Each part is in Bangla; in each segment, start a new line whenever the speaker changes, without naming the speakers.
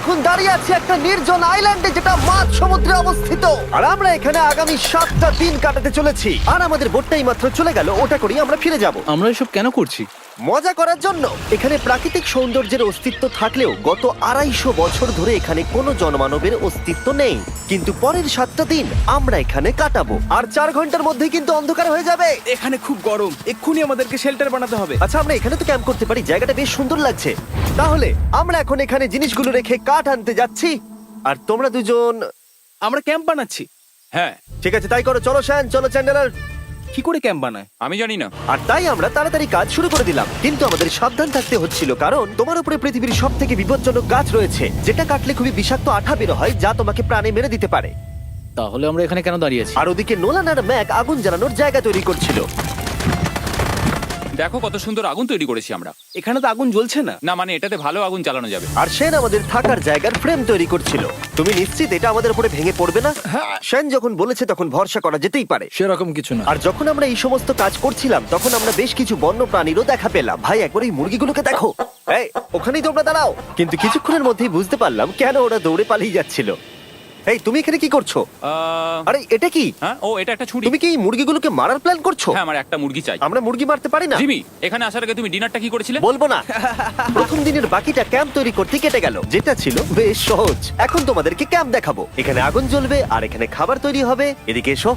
এখন দাঁড়িয়ে আছি একটা নির্জন আইল্যান্ডে যেটা মাঝ সমুদ্রে অবস্থিত, আর আমরা এখানে আগামী 7টা দিন কাটাতে চলেছি। আর আমাদের বোটটাই মাত্র চলে গেল, ওটা করেই আমরা ফিরে যাব
আমরা এসব কেন করছি?
মজা করার জন্য। এখানে প্রাকৃতিক সৌন্দর্যের অস্তিত্ব থাকলেও গত 250 বছর ধরে এখানে কোনো জনমানবের অস্তিত্ব নেই। কিন্তু পরের 7টা দিন আমরা এখানে কাটাবো, আর 4 ঘন্টার মধ্যেই কিন্তু অন্ধকার হয়ে যাবে।
এখানে খুব গরম, এক্ষুনি আমাদেরকে শেল্টার বানাতে হবে।
আচ্ছা, আমরা এখানে তো ক্যাম্প করতে পারি, জায়গাটা বেশ সুন্দর লাগছে। তাহলে আমরা এখন এখানে জিনিসগুলো রেখে কাঠ আনতে যাচ্ছি, আর তোমরা দুজন।
আমরা ক্যাম্প বানাচ্ছি।
হ্যাঁ,
ঠিক আছে, তাই করো। চলো শ্যান, চলো চ্যান্ডেলার।
কি করে ক্যাম্প বানায়?
আমি জানি না।
আর তাই আমরা তাড়াতাড়ি কাজ শুরু করে দিলাম, কিন্তু আমাদের সাবধান থাকতে হচ্ছিল, কারণ তোমার উপরে পৃথিবীর সব থেকে বিপজ্জনক গাছ রয়েছে, যেটা কাটলে খুবই বিষাক্ত আঠা বের হয়, যা তোমাকে প্রাণে মেরে দিতে পারে।
তাহলে আমরা এখানে কেন দাঁড়িয়ে আছি?
আর ওদিকে নোলান আর ম্যাক আগুন জ্বালানোর জায়গা তৈরি করছিল।
দেখো কত সুন্দর আগুন তৈরি করেছি আমরা।
এখানে তো আগুন জ্বলছে না।
না মানে এটাতে ভালো আগুন জ্বালানো যাবে।
আর সেন আমাদের থাকার জায়গার ফ্রেম তৈরি করছিল। তুমি নিশ্চিত এটা আমাদের উপরে ভেঙে পড়বে না? সেন যখন বলেছে তখন ভরসা করা যেতেই পারে।
সেরকম কিছু না।
আর যখন আমরা এই সমস্ত কাজ করছিলাম তখন আমরা বেশ কিছু বন্য প্রাণীরও দেখা পেলাম। ভাই, একবার এই মুরগিগুলোকে দেখো। এই, ওখানেই তোমরা দাঁড়াও। কিন্তু কিছুক্ষণের মধ্যেই বুঝতে পারলাম কেন ওরা দৌড়ে পালিয়ে যাচ্ছিল। এই, তুমি এখানে কি করছো? আরে এটা কি?
হ্যাঁ, ও এটা একটা ছুরি।
তুমি কি এই মুরগিগুলোকে মারার প্ল্যান করছো?
হ্যাঁ, আমার একটা মুরগি চাই।
আমরা মুরগি মারতে পারি না।
জিমি, এখানে আসার আগে তুমি ডিনারটা কি করেছিলে?
বলবো না। প্রথম দিনের বাকিটা ক্যাম্প তৈরি করতে কেটে গেল, যেটা ছিল বেশ সহজ। এখন তোমাদেরকে ক্যাম্প দেখাবো। এখানে আগুন জ্বলবে আর এখানে খাবার তৈরি হবে। এদিকে এসো।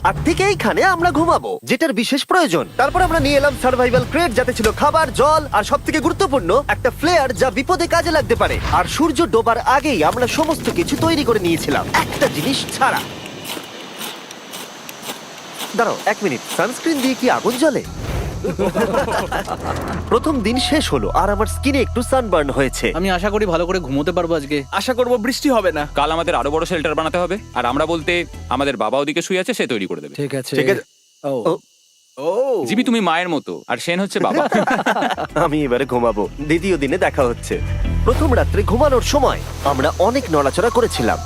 আর ঠিক এইখানে আমরা ঘুমাবো, যেটার বিশেষ প্রয়োজন। তারপর আমরা নিয়ে এলাম সার্ভাইভাল ক্রেট, যাতে ছিল খাবার, জল আর সবথেকে গুরুত্বপূর্ণ একটা ফ্লেয়ার, যা বিপদে কাজে লাগতে পারে। আর সূর্য ডোবার আগেই আমরা সমস্ত কিছু তৈরি করে নিয়েছিলাম, একটা জিনিস ছাড়া। দাঁড়াও 1 মিনিট, সানস্ক্রিন দিয়ে কি আগুন জ্বলে? প্রথম দিন শেষ হলো আর আমার স্কিনে একটু সানবার্ন হয়েছে।
আমি আশা করি ভালো করে ঘুমোতে পারবো আজকে।
আশা করব বৃষ্টি হবে না।
কাল আমাদের আরো বড় শেল্টার বানাতে হবে, আর আমরা বলতে আমাদের বাবা ওদিকে শুয়ে আছে, সে তৈরি করে দেবে।
ঠিক আছে।
ঠিক আছে।
ও
ও,
ও
জিমি, তুমি মায়ের মতো আর সেন হচ্ছে বাবা।
আমি এবারে ঘুমাবো। দ্বিতীয় দিনে দেখা হচ্ছে। প্রথম রাত্রে ঘুমানোর সময় আমরা অনেক নড়াচড়া করেছিলাম।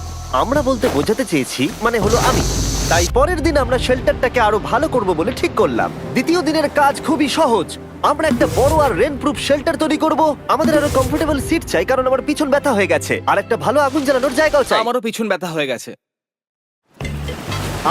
আমরা বলতে বোঝাতে চেয়েছি, মানে হলো আমি। তাই পরের দিন আমরা শেল্টারটাকে আরো ভালো করব বলে ঠিক করলাম। দ্বিতীয় দিনের কাজ খুবই সহজ। আমরা একটা বড় আর রেন প্রুফ শেল্টার তৈরি করব। আমাদের আরো কমফোর্টেবল সিট চাই, কারণ আমার পিছন ব্যথা হয়ে গেছে, আর একটা ভালো আগুন জ্বালানোর জায়গাও চাই।
আমারও পিছন ব্যথা হয়ে গেছে।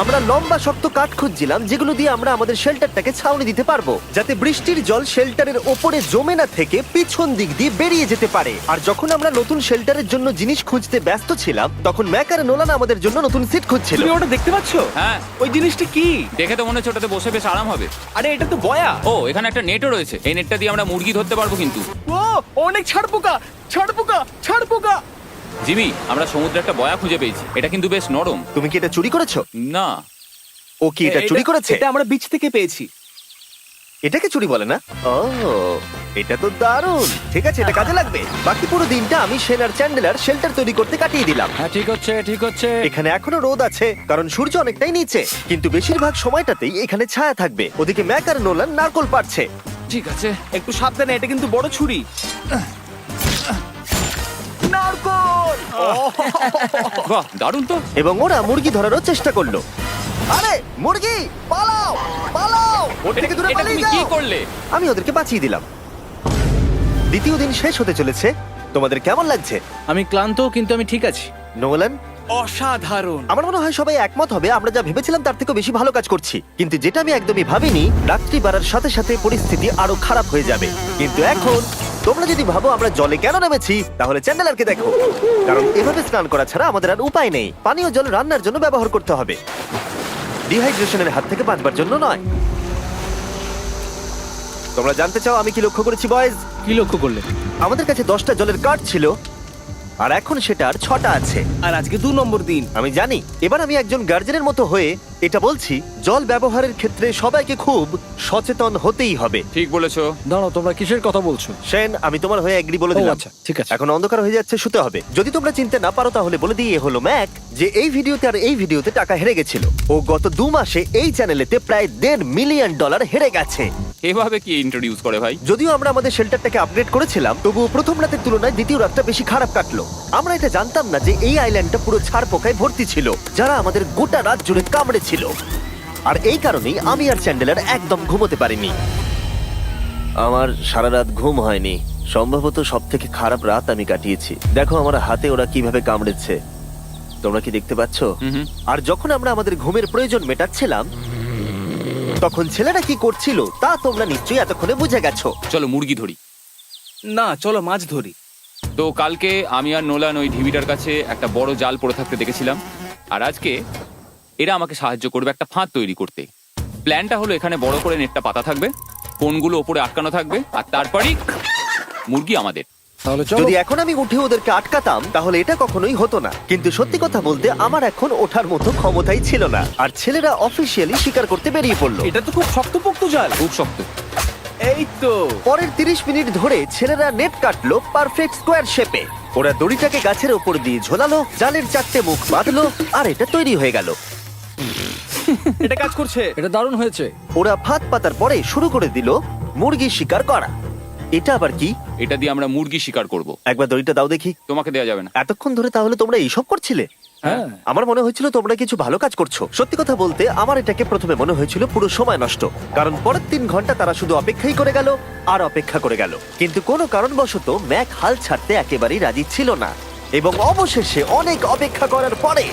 আমরা লম্বা শক্ত কাঠ খুঁজছিলাম, যেগুলো দিয়ে আমরা আমাদের শেল্টারটাকে ছাউনি দিতে পারবো, যাতে বৃষ্টির জল শেল্টারের ওপরে জমে না থেকে পিছন দিক দিয়ে বেরিয়ে যেতে পারে। আর যখন আমরা নতুন শেল্টারের জন্য জিনিস খুঁজতে ব্যস্ত ছিলাম, তখন ম্যাক আর নোলান আমাদের জন্য নতুন সিট খুঁজছিল।
তুমি ওটা দেখতে পাচ্ছ?
হ্যাঁ,
ওই জিনিসটা কি?
দেখে তো মনে হচ্ছে ওটাতে বসে বেশ আরাম হবে।
আরে এটা তো বয়া।
ও, এখানে একটা নেটও রয়েছে। এই নেটটা দিয়ে আমরা মুরগি ধরতে পারবো। কিন্তু
ও অনেক ছাড় পোকা, ছাড় পোকা, ছাড় পোকা।
জিমি, আমরা সমুদ্রে একটা বয়া খুঁজে পেয়েছি। এটা কিন্তু বেশ নরম।
তুমি কি এটা চুরি করেছো?
না,
ও কি এটা চুরি করেছে?
এটা আমরা বিচ থেকে পেয়েছি।
এটাকে চুরি বলে না? ও, এটা তো দারুণ। ঠিক আছে, এটা কাজে লাগবে। বাকি পুরো দিনটা আমি সেন আর চ্যান্ডেলার শেল্টার তৈরি করতে কাটিয়ে দিলাম।
হ্যাঁ, ঠিক হচ্ছে, ঠিক হচ্ছে।
এখানে এখনো রোদ আছে, কারণ সূর্য অনেকটাই নিচে, কিন্তু বেশিরভাগ সময়টাতেই এখানে ছায়া থাকবে। ওদিকে ম্যাক আর নোলান নারকোল পাড়ছে।
ঠিক আছে।
একটু সাবধানে, এটা কিন্তু বড় ছুরি। নারকোল।
বাহ, দারুণ তো।
এবং ওরা মুরগি ধরারও চেষ্টা করলো। আরে মুরগি, পালাও পালাও, ওর থেকে দূরে
এটা
পালিয়ে
তুমি কি
যাও।
করলে?
আমি ওদেরকে বাঁচিয়ে দিলাম। দ্বিতীয় দিন শেষ হতে চলেছে। তোমাদের কেমন লাগছে?
আমি ক্লান্ত, কিন্তু আমি ঠিক আছি।
নোলান?
অসাধারণ।
আমার মনে হয় সবাই একমত হবে, আমরা যা ভেবেছিলাম তার থেকে বেশি ভালো কাজ করছি। কিন্তু যেটা আমি একদমই ভাবিনি, রাত্রি বাড়ার সাথে সাথে পরিস্থিতি আরো খারাপ হয়ে যাবে। কিন্তু এখন তোমরা যদি ভাবো আমরা জলে কেন নেমেছি, তাহলে চ্যান্ডেলারকে দেখো। কারণ এভাবে স্নান করা ছাড়া আমাদের আর উপায় নেই। পানীয় জল রান্নার জন্য ব্যবহার করতে হবে, ডিহাইড্রেশনের হাত থেকে বাঁচবার জন্য নয়। তোমরা জানতে চাও আমি কি লক্ষ্য করেছি বয়েজ?
কি লক্ষ্য করলে?
আমাদের কাছে 10টা জলের কার্ড ছিল, আর এখন সেটা আর 6টা আছে।
আর আজকে 2 নম্বর দিন।
আমি জানি। এবার আমি একজন গার্জেনের মতো হয়ে এটা বলছি, জল ব্যবহারের ক্ষেত্রে সবাইকে খুব সচেতন হতেই হবে।
ঠিক বলেছো।
দাঁড়াও, তোমরা কিসের কথা বলছো?
সেন, আমি তোমার হয়ে এগ্রি বলে
ও,
দিলাম।
আচ্ছা, ঠিক আছে।
এখন অন্ধকার হয়ে যাচ্ছে, শুতে হবে। যদি তোমরা চিনতে না পারো তাহলে বলে দিয়ে হলো ম্যাক, যে এই ভিডিওতে আর এই ভিডিওতে টাকা হেরে গেছিল। ও গত 2 মাসে এই চ্যানেলেতে প্রায় $1.5 মিলিয়ন হেরে গেছে।
এভাবে কি ইন্ট্রোডিউস করে ভাই?
যদিও আমরা আমাদের শেল্টারটাকে আপগ্রেড করেছিলাম, তবুও প্রথম রাতের তুলনায় দ্বিতীয় রাতটা বেশি খারাপ কাটলো। আমরা এটা জানতাম না যে এই আইল্যান্ডটা পুরো ছাড় পোকায় ভর্তি ছিল, যারা আমাদের গোটা রাত জুড়ে কামড়েছিল। আর এই কারণেই আমি আর চ্যান্ডেলার একদম ঘুমোতে পারিনি। আমার সারা রাত ঘুম হয়নি, সম্ভবত সব থেকে খারাপ রাত আমি কাটিয়েছি। দেখো আমার হাতে ওরা কিভাবে কামড়েছে, তোমরা কি দেখতে পাচ্ছ?
হুম।
আর যখন আমরা আমাদের ঘুমের প্রয়োজন মেটাচ্ছিলাম, তখন ছেলেরা কি করছিল তা তোমরা নিশ্চয়ই এতক্ষণে বুঝে গেছো।
চলো মুরগি ধরি।
না, চলো মাছ ধরি।
তো কালকে আমি আর নোলান ওই ঢিবিটার কাছে একটা বড় জাল পড়ে থাকতে দেখেছিলাম, আর আজকে এরা আমাকে সাহায্য করবে একটা ফাঁদ তৈরি করতে। প্ল্যানটা হলো এখানে বড় করে নেটটা পাতা থাকবে, কোনগুলো ওপরে আটকানো থাকবে, আর তারপরেই মুরগি আমাদের।
তাহলে চলো।
যদি এখন আমি উঠে ওদেরকে আটকাতাম তাহলে এটা কখনোই হতো না, কিন্তু সত্যি কথা বলতে আমার এখন ওঠার মতো ক্ষমতাই ছিল না। আর ছেলেরা অফিসিয়ালি স্বীকার করতে বেরিয়ে পড়লো।
এটা তো খুব শক্তপোক্ত জাল।
খুব শক্ত।
এই তো।
পরের 30 মিনিট ধরে ছেলেরা নেট কাটলো পারফেক্ট স্কোয়ার শেপে। ওরা দড়িটাকে গাছের ওপর দিয়ে ঝোলালো, জালের 4টে মুখ বাঁধলো, আর এটা তৈরি হয়ে গেল।
এটা কাজ করছে।
এটা দারুণ হয়েছে।
ওরা ফাঁদ পাতার পরে শুরু করে দিল মুরগি শিকার করা। এটা আবার কি?
এটা দিয়ে আমরা মুরগি শিকার করব।
একবার দড়িটা দাও দেখি।
তোমাকে দেওয়া যাবে না।
এতক্ষণ ধরে তাহলে তোমরা এইসব করছিলে?
হ্যাঁ।
আমার মনে হয়েছিল তোমরা কিছু ভালো কাজ করছো। সত্যি কথা বলতে আমার এটাকে প্রথমে মনে হয়েছিল পুরো সময় নষ্ট, কারণ পরের 3 ঘন্টা তারা শুধু অপেক্ষাই করে গেল আর অপেক্ষা করে গেল। কিন্তু কোনো কারণবশত ম্যাক হাল ছাড়তে একেবারেই রাজি ছিল না, এবং অবশেষে অনেক অপেক্ষা করার পরে